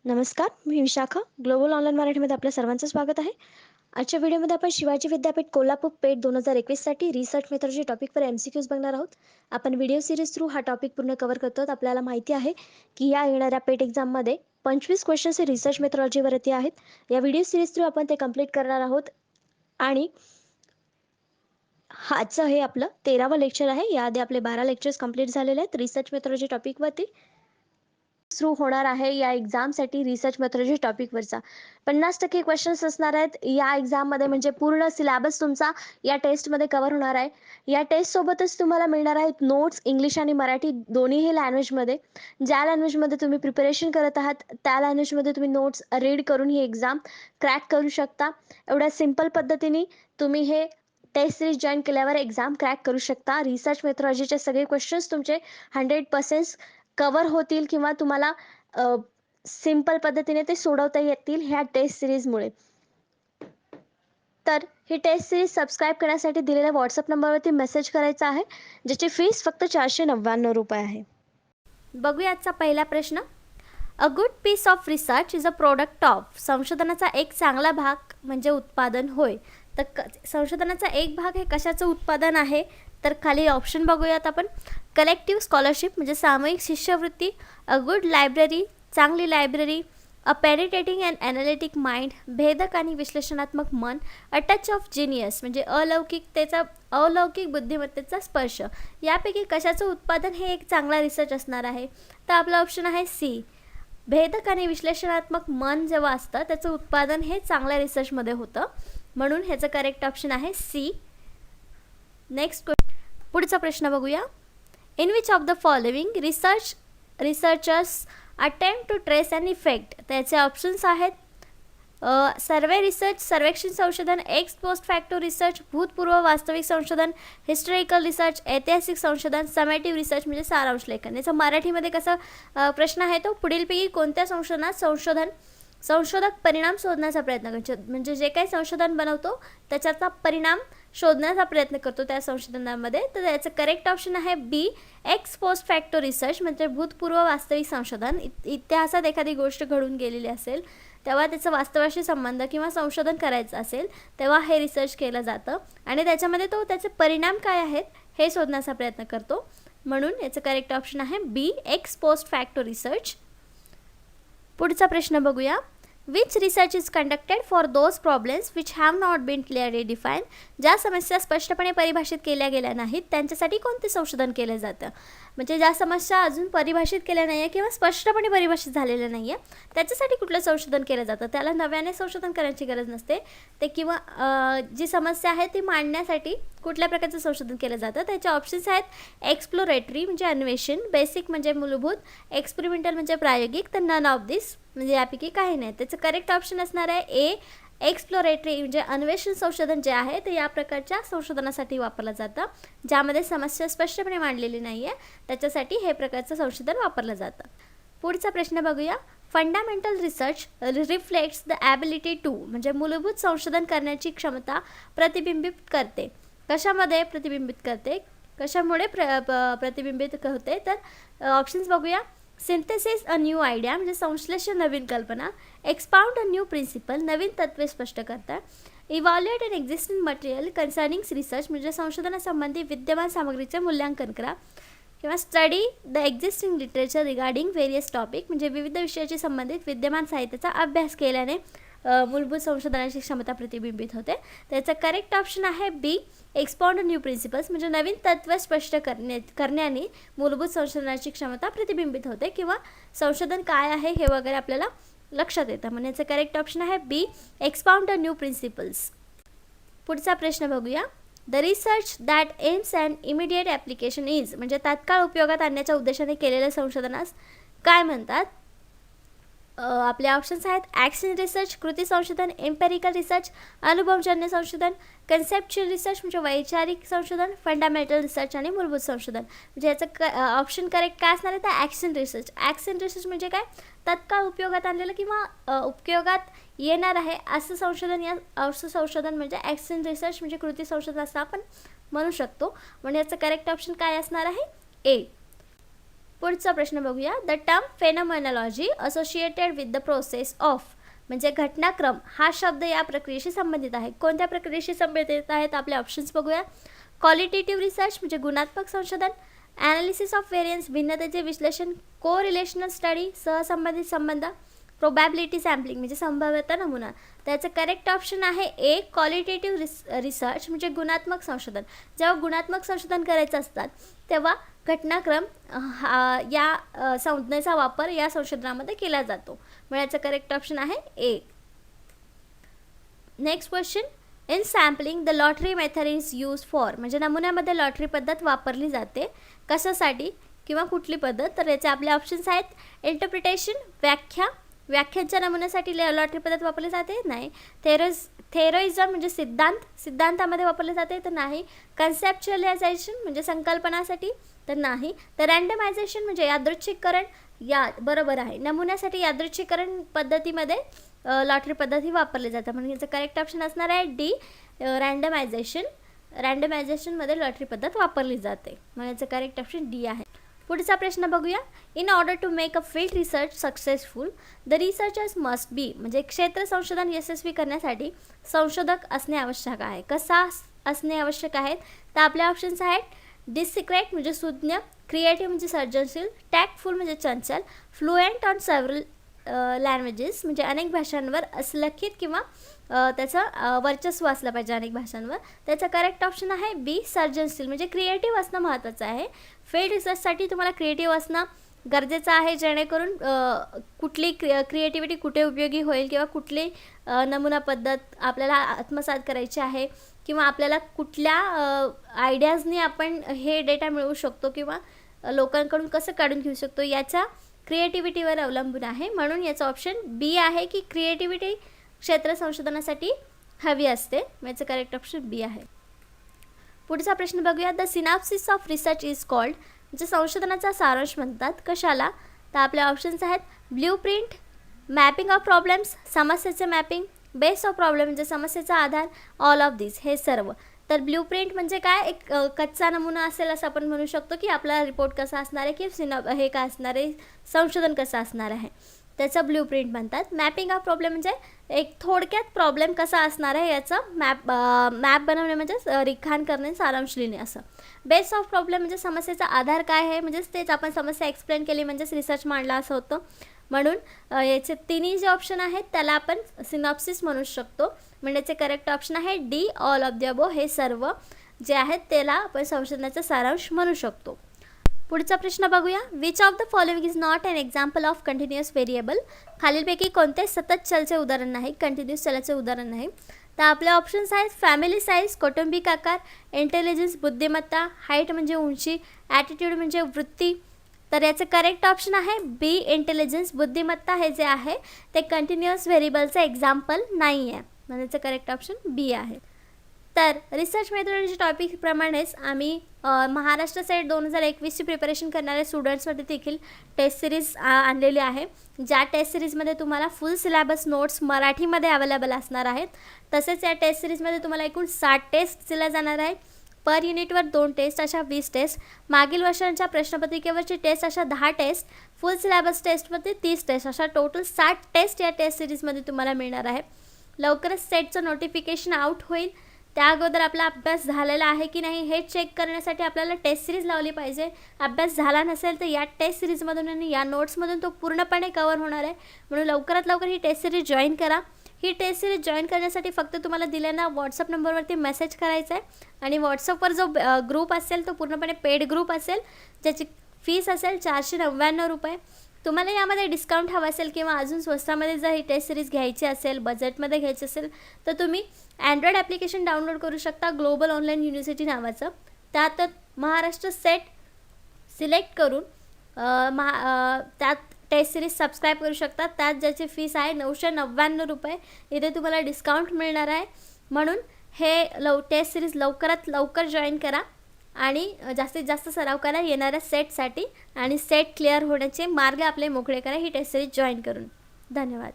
नमस्कार, मी Vishakha. Global online मराठीमध्ये आपल्या सर्वांचं स्वागत आहे. आजच्या व्हिडिओमध्ये आपण शिवाजी विद्यापीठ कोल्हापूर पेठ 2021 साठी रिसर्च मेथॉडॉलॉजी टॉपिकवर एमसीक्यूज बघणार आहोत. आपण व्हिडिओ सिरीज थ्रू हा टॉपिक पूर्ण कव्हर करतो. आपल्याला माहिती आहे की या येणाऱ्या पेठ एक्झाममध्ये 25 क्वेश्चन्स हे रिसर्च मेथॉडॉलॉजीवरती आहेत. या व्हिडिओ सिरीज थ्रू आपण ते कंप्लीट करणार आहोत आणि आजचं हे आपलं 13वं लेक्चर आहे. याआधी आपले 12 लेक्चर्स कंप्लीट झालेले आहेत रिसर्च मेथॉडॉलॉजी टॉपिकवरती. थ्रू होणार आहे या एक्झामसाठी रिसर्च मेथॉडॉलॉजी टॉपिकवरचा 50% क्वेश्चन्स असणार आहेत या एक्झाममध्ये. म्हणजे पूर्ण सिलेबस तुमचा या टेस्टमध्ये कव्हर होणार आहे. या टेस्ट सोबतच तुम्हाला मिळणार आहेत नोट्स इंग्लिश आणि मराठी दोन्हीही लँग्वेजमध्ये. ज्या लँग्वेजमध्ये तुम्ही प्रिपरेशन करत आहात त्या लँग्वेजमध्ये तुम्ही नोट्स रीड करून ही एक्झाम क्रॅक करू शकता. एवढ्या सिंपल पद्धतीने तुम्ही हे टेस्ट सिरीज जॉईन केल्यावर एक्झाम क्रॅक करू शकता. रिसर्च मेथॉडॉलॉजीचे सगळे क्वेश्चन्स तुमचे 100% कव्हर होतील किंवा तुम्हाला सिंपल पद्धतीने ते सोडवता येतील ह्या टेस्ट सिरीजमुळे. तर ही टेस्ट सिरीज सबस्क्राईब करण्यासाठी दिलेल्या व्हॉट्सअप नंबरवरती मेसेज करायचा आहे, ज्याची फीस फक्त 499 रुपये आहे. बघूया आजचा पहिला प्रश्न. A good piece of research is a product of. संशोधनाचा एक चांगला भाग म्हणजे उत्पादन होय. तर संशोधनाचा एक भाग हे कशाचं उत्पादन आहे? तर खाली ऑप्शन बघूयात आपण. कलेक्टिव्ह स्कॉलरशिप म्हणजे सामूहिक शिष्यवृत्ती, अ गुड लायब्ररी चांगली library, a penetrating and analytic mind भेदक आणि विश्लेषणात्मक मन, अ टच ऑफ जिनियस म्हणजे अलौकिक बुद्धिमत्तेचा स्पर्श. यापैकी कशाचं उत्पादन हे एक चांगला रिसर्च असणार आहे? तर आपला ऑप्शन आहे सी. भेदक आणि विश्लेषणात्मक मन जेव्हा असतं त्याचं उत्पादन हे चांगल्या रिसर्चमध्ये होतं, म्हणून ह्याचं करेक्ट ऑप्शन आहे सी. नेक्स्ट पुढचा प्रश्न बघूया. In which of the following researchers attempt to trace and effect. त्याचे ऑप्शन्स आहेत सर्वे रिसर्च सर्वेक्षण संशोधन, एक्स पोस्ट फॅक्टो रिसर्च भूतपूर्व वास्तविक संशोधन, हिस्टॉरिकल रिसर्च ऐतिहासिक संशोधन, समेटिव्ह रिसर्च म्हणजे सारांश लेखन. याचा मराठीमध्ये कसा प्रश्न आहे तो, पुढीलपैकी कोणत्या संशोधनात संशोधक परिणाम शोधण्याचा प्रयत्न करतो. म्हणजे जे काही संशोधन बनवतो त्याच्याचा परिणाम शोधण्याचा प्रयत्न करतो त्या संशोधनामध्ये. तर याचं करेक्ट ऑप्शन आहे B. Ex post facto research म्हणजे भूतपूर्व वास्तविक संशोधन. इतिहासात एखादी गोष्ट घडून गेलेली असेल तेव्हा त्याचं वास्तवाशी संबंध किंवा संशोधन करायचं असेल तेव्हा हे रिसर्च केलं जातं आणि त्याच्यामध्ये तो त्याचे परिणाम काय आहेत हे शोधण्याचा प्रयत्न करतो, म्हणून याचं करेक्ट ऑप्शन आहे B. Ex post facto research. पुढचा प्रश्न बघूया. Which research is conducted for those problems which have not been clearly define. ज्या समस्या स्पष्टपणे परिभाषित केल्या गेल्या नाहीत त्यांच्यासाठी कोणते संशोधन केलं जातं? म्हणजे ज्या समस्या अजून परिभाषित केल्या नाही आहे किंवा स्पष्टपणे परिभाषित झालेल्या नाही आहे त्याच्यासाठी कुठलं संशोधन केलं जातं? त्याला नव्याने संशोधन करायची गरज नसते ते, किंवा जी समस्या आहे ती मांडण्यासाठी कुठल्या प्रकारचं संशोधन केलं जातं? त्याचे ऑप्शन्स आहेत एक्सप्लोरेटरी म्हणजे अन्वेषण, बेसिक म्हणजे मूलभूत, एक्सपेरिमेंटल म्हणजे प्रायोगिक, तर नन ऑफ दिस म्हणजे यापैकी काही नाही. त्याचं करेक्ट ऑप्शन असणार आहे ए. एक्सप्लोरेटरी म्हणजे अन्वेषण संशोधन जे आहे ते या प्रकारच्या संशोधनासाठी वापरलं जातं ज्यामध्ये समस्या स्पष्टपणे मांडलेली नाही आहे, त्याच्यासाठी हे प्रकारचं संशोधन वापरलं जातं. पुढचा प्रश्न बघूया. Fundamental research reflects the ability to म्हणजे मूलभूत संशोधन करण्याची क्षमता प्रतिबिंबित करते. कशामध्ये प्रतिबिंबित करते, कशामुळे प्रतिबिंबित होते? तर ऑप्शन्स बघूया. सिंथेसिस अ न्यू आयडिया म्हणजे संश्लेषण नवीन कल्पना, एक्सपाउंड अ न्यू प्रिन्सिपल नवीन तत्वे स्पष्ट करतात, evaluate an existing material concerning research म्हणजे संशोधनासंबंधी विद्यमान सामग्रीचे मूल्यांकन करा, किंवा study the existing literature regarding various topic म्हणजे विविध विषयाशी संबंधित विद्यमान साहित्याचा अभ्यास केल्याने मूलभूत संशोधनाची क्षमता प्रतिबिंबित होते. त्याचं करेक्ट ऑप्शन आहे बी. एक्सपाउंड न्यू प्रिन्सिपल्स म्हणजे नवीन तत्त्व स्पष्ट करण्याने मूलभूत संशोधनाची क्षमता प्रतिबिंबित होते किंवा संशोधन काय आहे हे वगैरे आपल्याला लक्षात येतं, म्हणजे याचं करेक्ट ऑप्शन आहे बी. Expound new principles. पुढचा प्रश्न बघूया. The research that AIIMS and immediate application is म्हणजे तात्काळ उपयोगात आणण्याच्या उद्देशाने केलेल्या संशोधनास काय म्हणतात? आपले ऑप्शन्स आहेत ॲक्शन रिसर्च कृती संशोधन, एम्पेरिकल रिसर्च अनुभवजन्य संशोधन, कन्सेप्च्युअल रिसर्च म्हणजे वैचारिक संशोधन, फंडामेंटल रिसर्च आणि मूलभूत संशोधन. म्हणजे याचं ऑप्शन करेक्ट काय असणार आहे तर ॲक्शन रिसर्च. ॲक्शन रिसर्च म्हणजे काय, तत्काळ उपयोगात आणलेलं किंवा उपयोगात येणार आहे असं संशोधन म्हणजे ॲक्शन रिसर्च म्हणजे कृती संशोधन असं आपण म्हणू शकतो, म्हणजे याचं करेक्ट ऑप्शन काय असणार आहे ए. पुढचा प्रश्न बघूया. The term phenomenology associated with the process of, म्हणजे घटनाक्रम हा शब्द या प्रक्रियेशी संबंधित आहे. कोणत्या प्रक्रियेशी संबंधित आहेत आपले ऑप्शन्स बघूया. क्वालिटेटिव्ह रिसर्च म्हणजे गुणात्मक संशोधन, ॲनालिसिस ऑफ व्हेरियन्स विभिन्नतेचे विश्लेषण, को रिलेशनल स्टडी सहसंबंधित संबंध, प्रोबॅबिलिटी सॅम्पलिंग म्हणजे संभाव्यता नमुना. त्याचं करेक्ट ऑप्शन आहे ए क्वालिटेटिव्ह रिसर्च म्हणजे गुणात्मक संशोधन. जेव्हा गुणात्मक संशोधन करायचं असतात तेव्हा घटनाक्रम या संज्ञेचा वापर या संशोधनामध्ये केला जातो. मग याचं करेक्ट ऑप्शन आहे A. Next question. In sampling the lottery method is use for, म्हणजे नमुन्यामध्ये लॉटरी पद्धत वापरली जाते कशासाठी किंवा कुठली पद्धत. तर याचे आपले ऑप्शन्स आहेत. इंटरप्रिटेशन व्याख्या, व्याख्यांच्या नमुन्यासाठी लॉटरी पद्धत वापरली जाते नाही. थेरोइझम म्हणजे सिद्धांतामध्ये वापरले जाते तर नाही. कन्सेप्च्युअलायझेशन म्हणजे संकल्पनासाठी तर नाही. तर रँडमायझेशन म्हणजे यादृच्छिकरण या बरोबर आहे. नमुन्यासाठी यादृच्छिकरण पद्धतीमध्ये लॉटरी पद्धती वापरली जाते. म्हणून याचं करेक्ट ऑप्शन असणार आहे डी रँडमायझेशन. रँडमायझेशनमध्ये लॉटरी पद्धत वापरली जाते. म्हणून याचं करेक्ट ऑप्शन डी आहे. पुढचा प्रश्न बघूया. In order to make a field research successful the researchers must be, म्हणजे क्षेत्र संशोधन यशस्वी करण्यासाठी संशोधक असणे आवश्यक आहे. कसा असणे आवश्यक आहेत तर आपले ऑप्शन्स आहेत. डिसिक्रेट म्हणजे सुज्ञ, क्रिएटिव्ह म्हणजे सर्जनशील, टॅक्टफुल म्हणजे चंचल, फ्लुएंट ऑन सेव्हरल लँग्वेजेस म्हणजे अनेक भाषांवर असलखित किंवा त्याचं वर्चस्व असलं पाहिजे अनेक भाषांवर. त्याचं करेक्ट ऑप्शन आहे बी सर्जनशील म्हणजे क्रिएटिव्ह असणं महत्त्वाचं आहे. फील्ड रिसर्चसाठी तुम्हाला क्रिएटिव्ह असणं गरजेचं आहे, जेणेकरून कुठली क्रिएटिव्हिटी कुठे उपयोगी होईल किंवा कुठली नमुना पद्धत आपल्याला आत्मसात करायची आहे किंवा आपल्याला कुठल्या आयडियाजनी आपण हे डेटा मिळवू शकतो किंवा लोकांकडून कसं काढून घेऊ शकतो याच्या क्रिएटिव्हिटीवर अवलंबून आहे. म्हणून याचं ऑप्शन बी आहे की क्रिएटिव्हिटी क्षेत्र संशोधनासाठी हवी असते. याचं करेक्ट ऑप्शन बी आहे. पुढचा प्रश्न बघूया. The synopsis of research is called, म्हणजे संशोधनाचा सारांश म्हणतात कशाला. तर आपले ऑप्शन्स आहेत. ब्ल्यूप्रिंट, मॅपिंग ऑफ प्रॉब्लेम्स, समस्येचे मॅपिंग, बेस ऑफ प्रॉब्लेम म्हणजे समस्येचा आधार, ऑल ऑफ दिस हे सर्व. तर ब्ल्यूप्रिंट म्हणजे काय, एक कच्चा नमुना असेल असं आपण म्हणू शकतो की आपला रिपोर्ट कसा असणार आहे की हे काय असणार आहे, संशोधन कसं असणार आहे त्याचं ब्ल्यूप्रिंट म्हणतात. मॅपिंग ऑफ प्रॉब्लेम म्हणजे एक थोडक्यात प्रॉब्लेम कसा असणार आहे याचं मॅप बनवणे म्हणजे रेखाण करणे, सारांश लिहिणे असं. बेस ऑफ प्रॉब्लेम म्हणजे समस्येचा आधार काय आहे, म्हणजेच तेच आपण समस्या एक्सप्लेन केली म्हणजेच रिसर्च मांडला असं होतं. म्हणून याचे तिन्ही जे ऑप्शन आहेत त्याला आपण सिनॉप्सिस म्हणू शकतो. म्हणजे याचे करेक्ट ऑप्शन आहे D all of the above. हे सर्व जे आहेत त्याला आपण संशोधनाचा सारांश म्हणू शकतो. पुढचा प्रश्न बघूया. Which of the following is not an example of continuous variable, खालीलपैकी कोणते सतत चलचे उदाहरण नाही, कंटिन्युअस चलाचे उदाहरण नाही. तर आपले ऑप्शन्स आहेत. फॅमिली साईज कौटुंबिक आकार, इंटेलिजन्स बुद्धिमत्ता, हाईट म्हणजे उंची, ॲटिट्यूड म्हणजे वृत्ती. तर याचं करेक्ट ऑप्शन आहे बी इंटेलिजन्स बुद्धिमत्ता. हे जे आहे ते कंटिन्युअस व्हेरिएबलचं एक्झाम्पल नाही आहे. म्हणजे याचं करेक्ट ऑप्शन बी आहे. तर रिसर्च मेथोडॉलॉजी टॉपिकप्रमाणेच आम्ही महाराष्ट्र सेट 2021ची प्रिपरेशन करणाऱ्या स्टुडंट्समध्ये देखील टेस्ट सिरीज आणलेली आहे. ज्या टेस्ट सिरीजमध्ये तुम्हाला फुल सिलेबस नोट्स मराठीमध्ये अवेलेबल असणार आहेत. तसेच या टेस्ट सिरीजमध्ये तुम्हाला एकूण 60 टेस्ट दिल्या जाणार आहेत. पर युनिटवर 2 टेस्ट अशा 20 टेस्ट, मागील वर्षांच्या प्रश्नपत्रिकेवरची टेस्ट अशा 10 टेस्ट, फुल सिलेबस टेस्टमध्ये 30 टेस्ट, अशा टोटल 60 टेस्ट या टेस्ट सिरीजमध्ये तुम्हाला मिळणार आहे. लवकरच सेटचं नोटिफिकेशन आउट होईल. त्या अगोदर आपला अभ्यास झालेला आहे की नाही हे चेक करण्यासाठी आपल्याला टेस्ट सिरीज लावली पाहिजे. अभ्यास झाला नसेल तर या टेस्ट सिरीजमधून आणि या नोट्समधून तो पूर्णपणे कवर होणार आहे. म्हणून लवकरात लवकर ही टेस्ट सिरीज जॉईन करा. ही टेस्ट सिरीज जॉईन करण्यासाठी फक्त तुम्हाला दिलेल्या व्हॉट्सअप नंबरवरती मेसेज करायचा आहे आणि व्हॉट्सअपवर जो ग्रुप असेल तो पूर्णपणे पेड ग्रुप असेल, ज्याची फीस असेल 499 रुपये. तुम्हाला यामध्ये डिस्काउंट हवा असेल किंवा अजून स्वस्तामध्ये जर ही टेस्ट सिरीज घ्यायची असेल, बजेटमध्ये घ्यायची असेल तर तुम्ही अँड्रॉइड ॲप्लिकेशन डाउनलोड करू शकता ग्लोबल ऑनलाईन युनिव्हर्सिटी नावाचं. त्यात महाराष्ट्र सेट सिलेक्ट करून त्यात टेस्ट सिरीज सबस्क्राईब करू शकता. त्यात ज्याची फीस आहे 999 रुपये. इथे तुम्हाला डिस्काउंट मिळणार आहे. म्हणून हे टेस्ट सिरीज लवकरात लवकर जॉईन करा आणि जास्तीत जास्त सराव करा येणाऱ्या सेटसाठी आणि सेट क्लिअर होण्याचे मार्ग आपले मोकळे करा ही टेस्ट सिरीज जॉईन करून. धन्यवाद.